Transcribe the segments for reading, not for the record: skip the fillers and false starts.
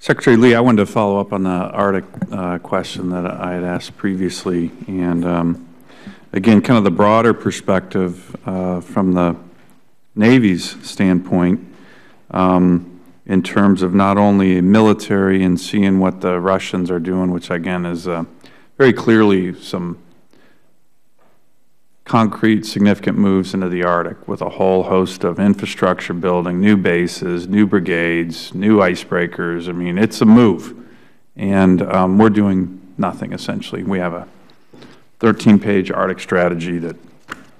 Secretary Lee, I wanted to follow up on the Arctic question that I had asked previously, and again, kind of the broader perspective from the Navy's standpoint in terms of not only military and seeing what the Russians are doing, which again is very clearly some concrete, significant moves into the Arctic with a whole host of infrastructure building, new bases, new brigades, new icebreakers. I mean, it's a move. And we're doing nothing, essentially. We have a 13-page Arctic strategy that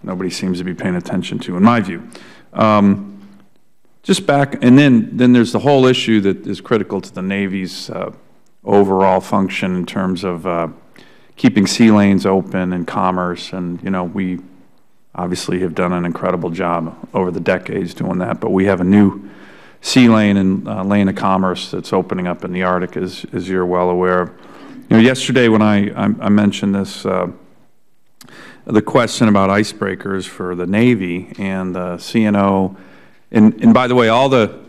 nobody seems to be paying attention to, in my view. Just back, and then there's the whole issue that is critical to the Navy's overall function in terms of keeping sea lanes open and commerce, and we obviously have done an incredible job over the decades doing that, but we have a new sea lane and lane of commerce that's opening up in the Arctic, as you're well aware of. Yesterday when I mentioned this, the question about icebreakers for the Navy and the CNO, and by the way, all the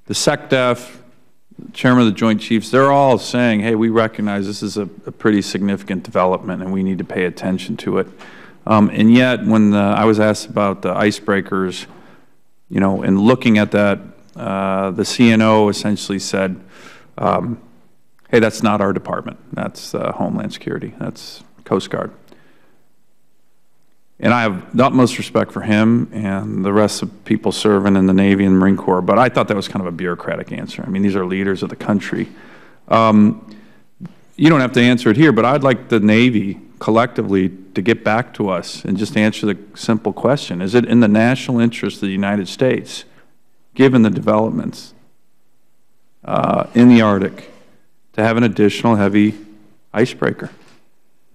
SecDef, Chairman of the Joint Chiefs, they're all saying, hey, we recognize this is a pretty significant development and we need to pay attention to it. And yet, when I was asked about the icebreakers, and looking at that, the CNO essentially said, hey, that's not our department. That's Homeland Security. That's Coast Guard. And I have the utmost respect for him and the rest of people serving in the Navy and Marine Corps, but I thought that was kind of a bureaucratic answer. I mean, these are leaders of the country. You don't have to answer it here, but I'd like the Navy collectively to get back to us and just answer the simple question. Is it in the national interest of the United States, given the developments in the Arctic, to have an additional heavy icebreaker?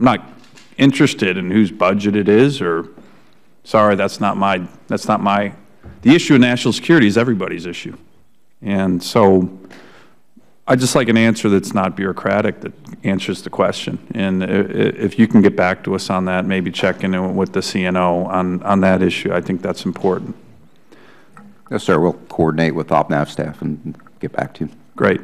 I'm not interested in whose budget it is, or sorry, that's not my, the issue of national security is everybody's issue. And so I'd just like an answer that's not bureaucratic, that answers the question. And if you can get back to us on that, maybe check in with the CNO on that issue, I think that's important. Yes, sir. We'll coordinate with OPNAV staff and get back to you. Great.